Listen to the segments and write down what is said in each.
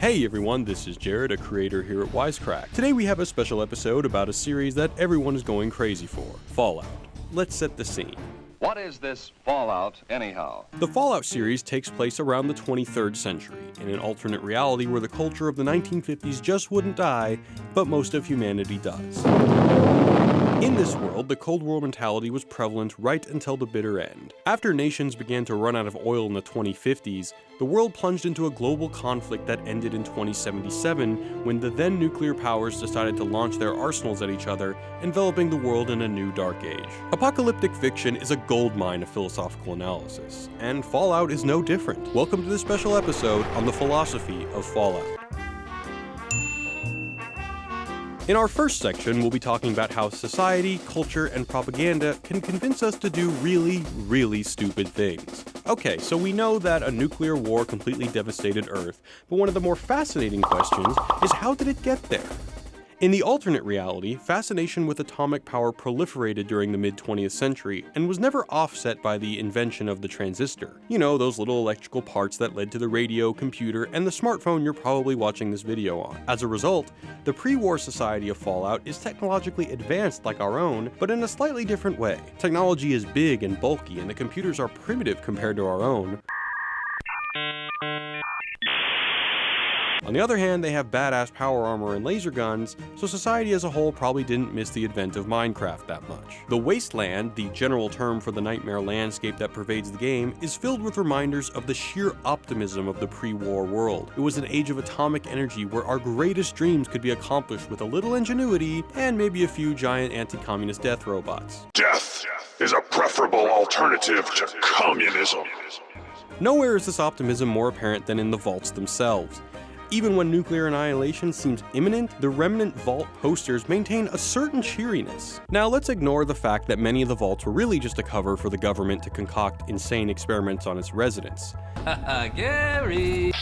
Hey everyone, this is Jared, a creator here at Wisecrack. Today we have a special episode about a series that everyone is going crazy for, Fallout. Let's set the scene. What is this Fallout, anyhow? The Fallout series takes place around the 23rd century, in an alternate reality where the culture of the 1950s just wouldn't die, but most of humanity does. In this world, the Cold War mentality was prevalent right until the bitter end. After nations began to run out of oil in the 2050s, the world plunged into a global conflict that ended in 2077 when the then nuclear powers decided to launch their arsenals at each other, enveloping the world in a new dark age. Apocalyptic fiction is a goldmine of philosophical analysis, and Fallout is no different. Welcome to this special episode on the philosophy of Fallout. In our first section, we'll be talking about how society, culture, and propaganda can convince us to do really, really stupid things. Okay, so we know that a nuclear war completely devastated Earth, but one of the more fascinating questions is how did it get there? In the alternate reality, fascination with atomic power proliferated during the mid-20th century and was never offset by the invention of the transistor. You know, those little electrical parts that led to the radio, computer, and the smartphone you're probably watching this video on. As a result, the pre-war society of Fallout is technologically advanced like our own, but in a slightly different way. Technology is big and bulky, and the computers are primitive compared to our own. On the other hand, they have badass power armor and laser guns, so society as a whole probably didn't miss the advent of Minecraft that much. The Wasteland, the general term for the nightmare landscape that pervades the game, is filled with reminders of the sheer optimism of the pre-war world. It was an age of atomic energy where our greatest dreams could be accomplished with a little ingenuity and maybe a few giant anti-communist death robots. Death is a preferable alternative to communism. Nowhere is this optimism more apparent than in the vaults themselves. Even when nuclear annihilation seems imminent, the remnant vault posters maintain a certain cheeriness. Now let's ignore the fact that many of the vaults were really just a cover for the government to concoct insane experiments on its residents. Gary!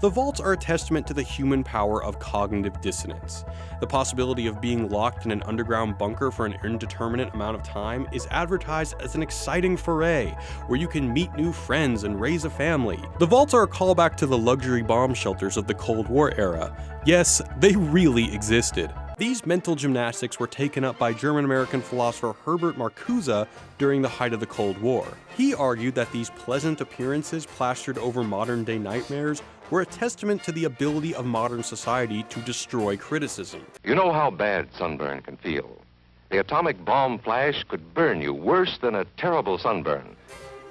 The vaults are a testament to the human power of cognitive dissonance. The possibility of being locked in an underground bunker for an indeterminate amount of time is advertised as an exciting foray, where you can meet new friends and raise a family. The vaults are a callback to the luxury bomb shelters of the Cold War era. Yes, they really existed. These mental gymnastics were taken up by German-American philosopher Herbert Marcuse during the height of the Cold War. He argued that these pleasant appearances plastered over modern-day nightmares were a testament to the ability of modern society to destroy criticism. You know how bad sunburn can feel. The atomic bomb flash could burn you worse than a terrible sunburn.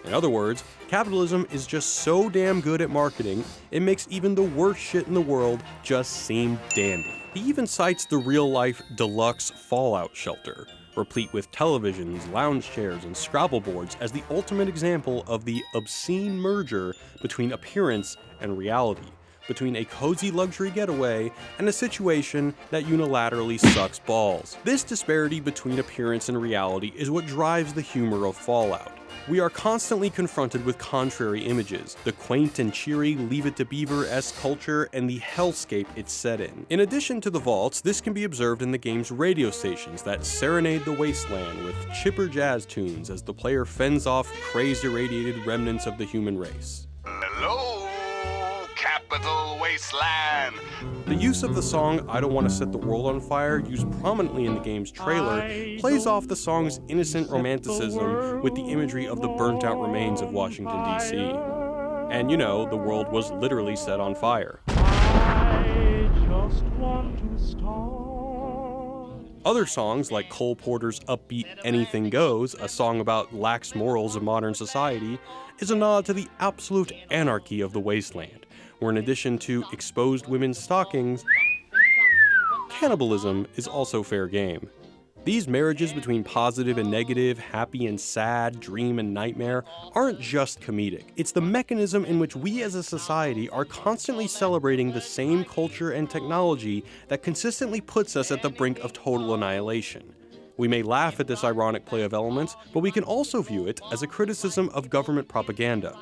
In other words, capitalism is just so damn good at marketing, it makes even the worst shit in the world just seem dandy. He even cites the real-life deluxe Fallout shelter, replete with televisions, lounge chairs, and Scrabble boards as the ultimate example of the obscene merger between appearance and reality, between a cozy luxury getaway and a situation that unilaterally sucks balls. This disparity between appearance and reality is what drives the humor of Fallout. We are constantly confronted with contrary images, the quaint and cheery Leave It to Beaver-esque culture, and the hellscape it's set in. In addition to the vaults, this can be observed in the game's radio stations that serenade the wasteland with chipper jazz tunes as the player fends off crazed irradiated remnants of the human race. Hello, Capital Wasteland. The use of the song I Don't Want to Set the World on Fire, used prominently in the game's trailer, plays off the song's innocent romanticism with the imagery of the burnt-out remains of Washington, D.C. And you know, the world was literally set on fire. I just want to start. Other songs, like Cole Porter's upbeat Anything Goes, a song about lax morals of modern society, is a nod to the absolute anarchy of the wasteland, where in addition to exposed women's stockings, cannibalism is also fair game. These marriages between positive and negative, happy and sad, dream and nightmare aren't just comedic. It's the mechanism in which we as a society are constantly celebrating the same culture and technology that consistently puts us at the brink of total annihilation. We may laugh at this ironic play of elements, but we can also view it as a criticism of government propaganda.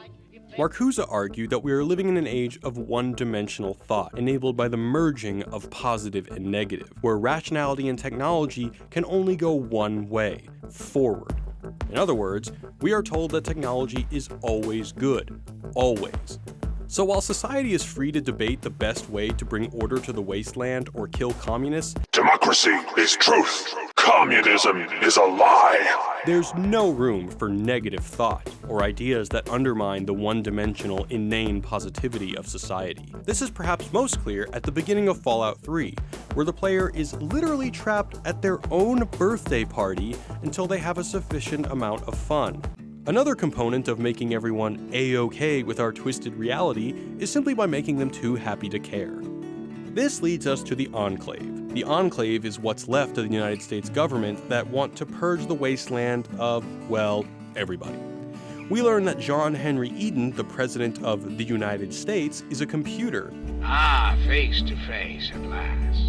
Marcuse argued that we are living in an age of one-dimensional thought, enabled by the merging of positive and negative, where rationality and technology can only go one way, forward. In other words, we are told that technology is always good, always. So while society is free to debate the best way to bring order to the wasteland or kill communists, Democracy is truth. Communism is a lie. there's no room for negative thought or ideas that undermine the one-dimensional, inane positivity of society. This is perhaps most clear at the beginning of Fallout 3, where the player is literally trapped at their own birthday party until they have a sufficient amount of fun. Another component of making everyone A-okay with our twisted reality is simply by making them too happy to care. This leads us to the Enclave. The Enclave is what's left of the United States government that want to purge the wasteland of, well, everybody. We learn that John Henry Eden, the President of the United States, is a computer. Ah, face to face at last.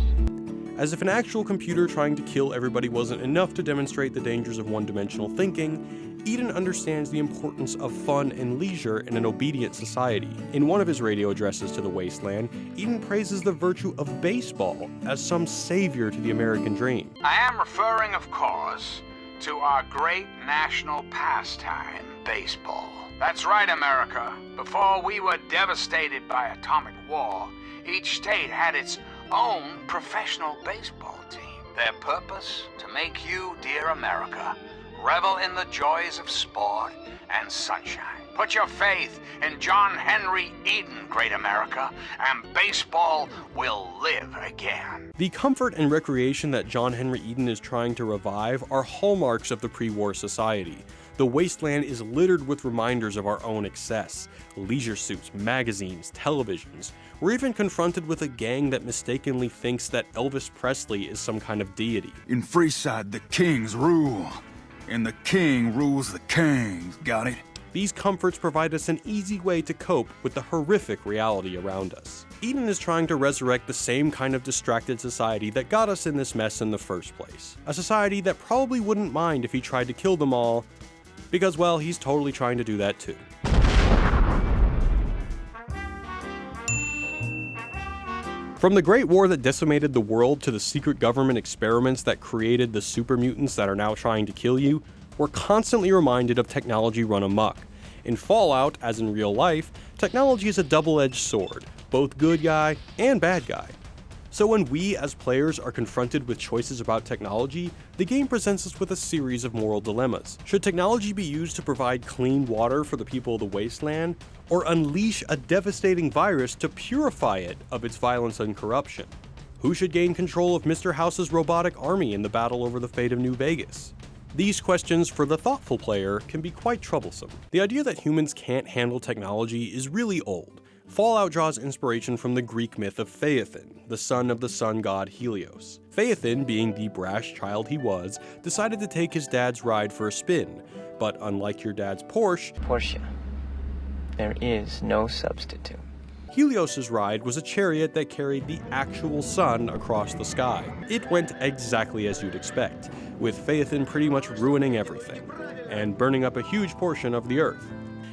As if an actual computer trying to kill everybody wasn't enough to demonstrate the dangers of one-dimensional thinking, Eden understands the importance of fun and leisure in an obedient society. In one of his radio addresses to the wasteland, Eden praises the virtue of baseball as some savior to the American dream. I am referring, of course, to our great national pastime, baseball. That's right, America. Before we were devastated by atomic war, each state had its own professional baseball team. Their purpose, to make you, dear America, revel in the joys of sport and sunshine. Put your faith in John Henry Eden, great America, and baseball will live again. The comfort and recreation that John Henry Eden is trying to revive are hallmarks of the pre-war society. The wasteland is littered with reminders of our own excess. Leisure suits, magazines, televisions. We're even confronted with a gang that mistakenly thinks that Elvis Presley is some kind of deity. In Freeside, the kings rule. And the king rules the kings, got it? These comforts provide us an easy way to cope with the horrific reality around us. Eden is trying to resurrect the same kind of distracted society that got us in this mess in the first place. A society that probably wouldn't mind if he tried to kill them all, because, well, he's totally trying to do that too. From the Great War that decimated the world to the secret government experiments that created the super mutants that are now trying to kill you, we're constantly reminded of technology run amok. In Fallout, as in real life, technology is a double-edged sword, both good guy and bad guy. So when we, as players, are confronted with choices about technology, the game presents us with a series of moral dilemmas. Should technology be used to provide clean water for the people of the wasteland, or unleash a devastating virus to purify it of its violence and corruption? Who should gain control of Mr. House's robotic army in the battle over the fate of New Vegas? These questions, for the thoughtful player, can be quite troublesome. The idea that humans can't handle technology is really old. Fallout draws inspiration from the Greek myth of Phaethon, the son of the sun god Helios. Phaethon, being the brash child he was, decided to take his dad's ride for a spin, but unlike your dad's Porsche, there is no substitute. Helios' ride was a chariot that carried the actual sun across the sky. It went exactly as you'd expect, with Phaethon pretty much ruining everything, and burning up a huge portion of the Earth.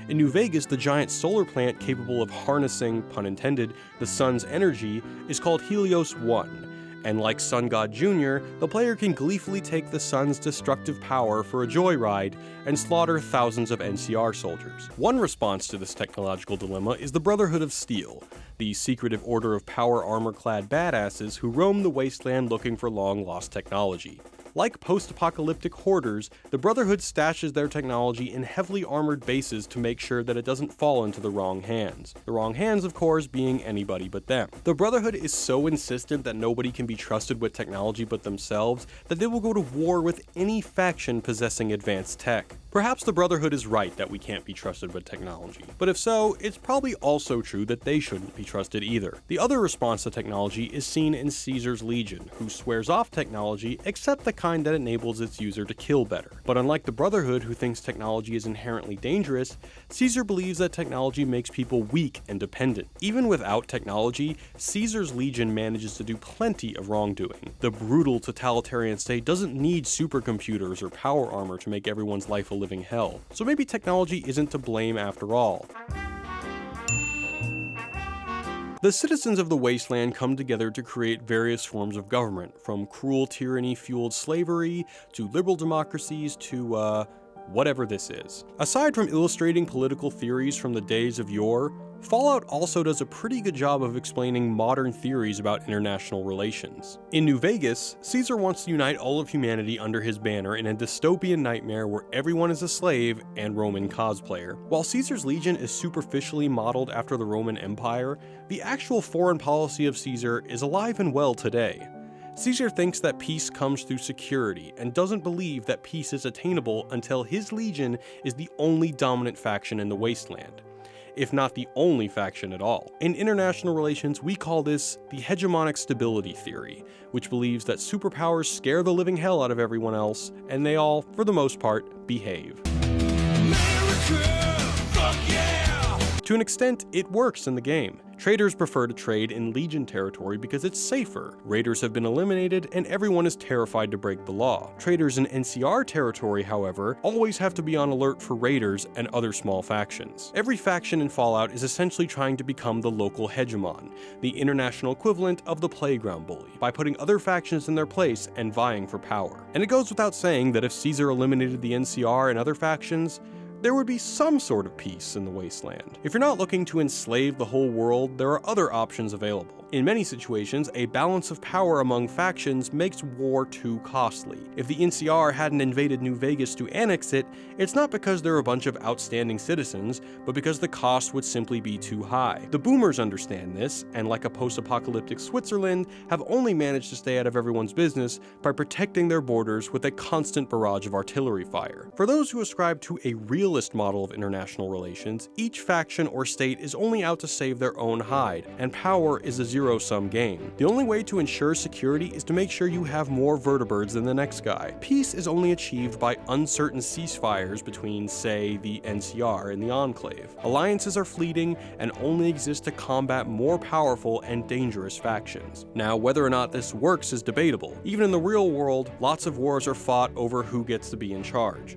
In New Vegas, the giant solar plant capable of harnessing, pun intended, the sun's energy is called Helios 1, and like Sun God Jr., the player can gleefully take the sun's destructive power for a joyride and slaughter thousands of NCR soldiers. One response to this technological dilemma is the Brotherhood of Steel, the secretive order of power armor-clad badasses who roam the wasteland looking for long-lost technology. Like post-apocalyptic hoarders, the Brotherhood stashes their technology in heavily armored bases to make sure that it doesn't fall into the wrong hands. The wrong hands, of course, being anybody but them. The Brotherhood is so insistent that nobody can be trusted with technology but themselves that they will go to war with any faction possessing advanced tech. Perhaps the Brotherhood is right that we can't be trusted with technology, but if so, it's probably also true that they shouldn't be trusted either. The other response to technology is seen in Caesar's Legion, who swears off technology except the kind that enables its user to kill better. But unlike the Brotherhood, who thinks technology is inherently dangerous, Caesar believes that technology makes people weak and dependent. Even without technology, Caesar's Legion manages to do plenty of wrongdoing. The brutal totalitarian state doesn't need supercomputers or power armor to make everyone's life a living hell, so maybe technology isn't to blame after all. The citizens of the wasteland come together to create various forms of government, from cruel tyranny-fueled slavery, to liberal democracies, to, whatever this is. Aside from illustrating political theories from the days of yore, Fallout also does a pretty good job of explaining modern theories about international relations. In New Vegas, Caesar wants to unite all of humanity under his banner in a dystopian nightmare where everyone is a slave and Roman cosplayer. While Caesar's legion is superficially modeled after the Roman Empire, the actual foreign policy of Caesar is alive and well today. Caesar thinks that peace comes through security and doesn't believe that peace is attainable until his legion is the only dominant faction in the wasteland, if not the only faction at all. In international relations, we call this the hegemonic stability theory, which believes that superpowers scare the living hell out of everyone else, and they all, for the most part, behave. To an extent, it works in the game. Traders prefer to trade in Legion territory because it's safer. Raiders have been eliminated, and everyone is terrified to break the law. Traders in NCR territory, however, always have to be on alert for raiders and other small factions. Every faction in Fallout is essentially trying to become the local hegemon, the international equivalent of the playground bully, by putting other factions in their place and vying for power. And it goes without saying that if Caesar eliminated the NCR and other factions, there would be some sort of peace in the wasteland. If you're not looking to enslave the whole world, there are other options available. In many situations, a balance of power among factions makes war too costly. If the NCR hadn't invaded New Vegas to annex it, it's not because they're a bunch of outstanding citizens, but because the cost would simply be too high. The boomers understand this, and like a post-apocalyptic Switzerland, have only managed to stay out of everyone's business by protecting their borders with a constant barrage of artillery fire. For those who ascribe to a realist model of international relations, each faction or state is only out to save their own hide, and power is a zero-sum game. The only way to ensure security is to make sure you have more vertibirds than the next guy. Peace is only achieved by uncertain ceasefires between, say, the NCR and the Enclave. Alliances are fleeting and only exist to combat more powerful and dangerous factions. Now, whether or not this works is debatable. Even in the real world, lots of wars are fought over who gets to be in charge.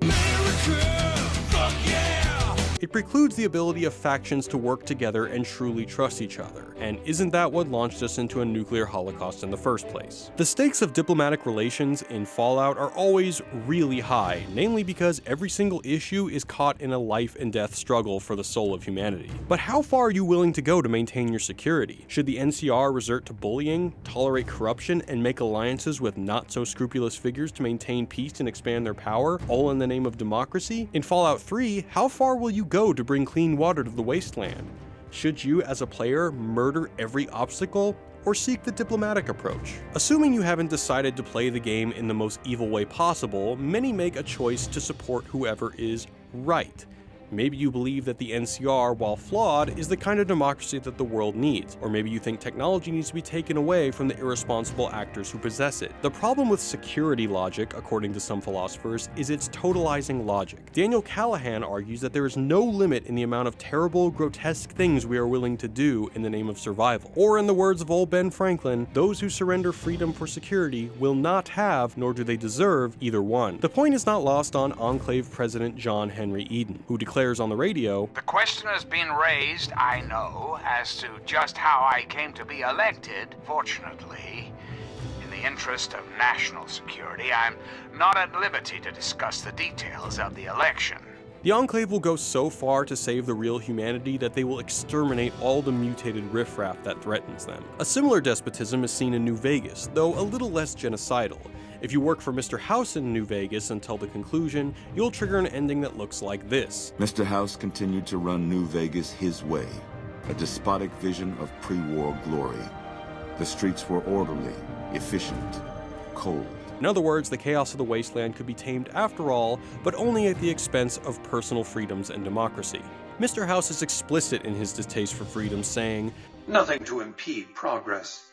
It precludes the ability of factions to work together and truly trust each other, and isn't that what launched us into a nuclear holocaust in the first place? The stakes of diplomatic relations in Fallout are always really high, namely because every single issue is caught in a life and death struggle for the soul of humanity. But how far are you willing to go to maintain your security? Should the NCR resort to bullying, tolerate corruption, and make alliances with not-so-scrupulous figures to maintain peace and expand their power, all in the name of democracy? In Fallout 3, how far will you go to bring clean water to the wasteland? Should you, as a player, murder every obstacle, or seek the diplomatic approach? Assuming you haven't decided to play the game in the most evil way possible, many make a choice to support whoever is right. Maybe you believe that the NCR, while flawed, is the kind of democracy that the world needs, or maybe you think technology needs to be taken away from the irresponsible actors who possess it. The problem with security logic, according to some philosophers, is its totalizing logic. Daniel Callahan argues that there is no limit in the amount of terrible, grotesque things we are willing to do in the name of survival. Or in the words of old Ben Franklin, those who surrender freedom for security will not have, nor do they deserve, either one. The point is not lost on Enclave President John Henry Eden, who declares on the radio, "The question has been raised, I know, as to just how I came to be elected. Fortunately, in the interest of national security, I'm not at liberty to discuss the details of the election." The Enclave will go so far to save the real humanity that they will exterminate all the mutated riffraff that threatens them. A similar despotism is seen in New Vegas, though a little less genocidal. If you work for Mr. House in New Vegas until the conclusion, you'll trigger an ending that looks like this. Mr. House continued to run New Vegas his way, a despotic vision of pre-war glory. The streets were orderly, efficient, cold. In other words, the chaos of the wasteland could be tamed after all, but only at the expense of personal freedoms and democracy. Mr. House is explicit in his distaste for freedom, saying, "Nothing to impede progress.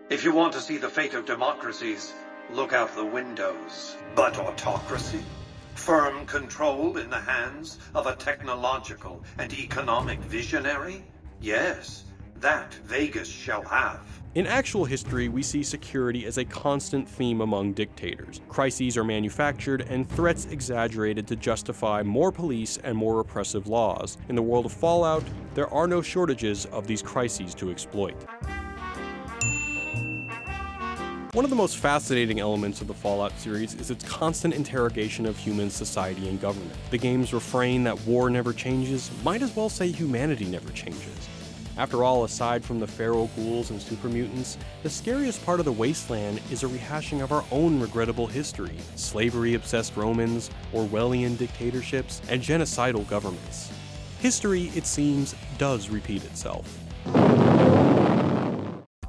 If you want to see the fate of democracies, look out the windows. But autocracy? Firm control in the hands of a technological and economic visionary? Yes, that Vegas shall have." In actual history, we see security as a constant theme among dictators. Crises are manufactured and threats exaggerated to justify more police and more repressive laws. In the world of Fallout, there are no shortages of these crises to exploit. One of the most fascinating elements of the Fallout series is its constant interrogation of human society and government. The game's refrain that war never changes might as well say humanity never changes. After all, aside from the feral ghouls and super mutants, the scariest part of the wasteland is a rehashing of our own regrettable history: slavery-obsessed Romans, Orwellian dictatorships, and genocidal governments. History, it seems, does repeat itself.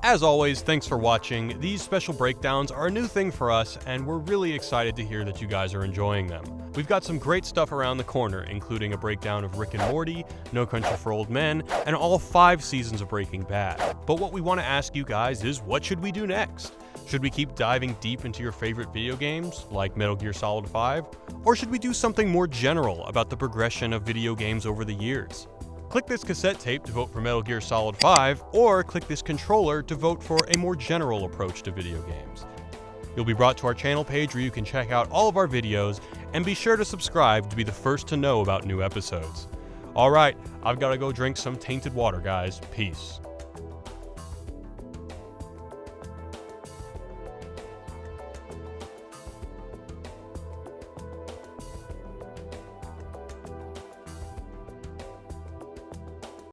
As always, thanks for watching. These special breakdowns are a new thing for us, and we're really excited to hear that you guys are enjoying them. We've got some great stuff around the corner, including a breakdown of Rick and Morty, No Country for Old Men, and all 5 seasons of Breaking Bad. But what we want to ask you guys is, what should we do next? Should we keep diving deep into your favorite video games, like Metal Gear Solid 5? Or should we do something more general about the progression of video games over the years? Click this cassette tape to vote for Metal Gear Solid 5, or click this controller to vote for a more general approach to video games. You'll be brought to our channel page where you can check out all of our videos, and be sure to subscribe to be the first to know about new episodes. Alright, I've gotta go drink some tainted water, guys. Peace.